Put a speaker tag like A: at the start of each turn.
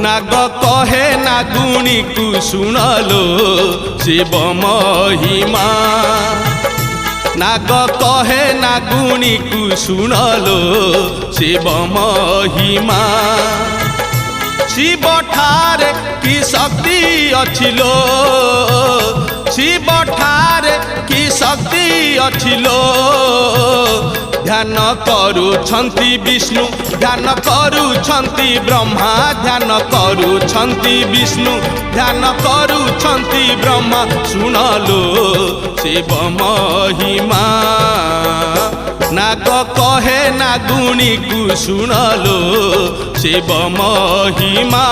A: नाग कहे नागुणी को सुनलो शिव महिमा नाग कहे नागुणी को सुनलो शिव महिमा शिव ठारे की शक्ति अछिलो शिव ठारे की शक्ति अछिलो ध्यान करुछंती विष्णु ध्यान करुछंती ब्रह्मा ध्यान करुछंती विष्णु ध्यान करुछंती ब्रह्मा सुनलो शिव महिमा नाग कहे नागुणी को सुनलो शिव महिमा।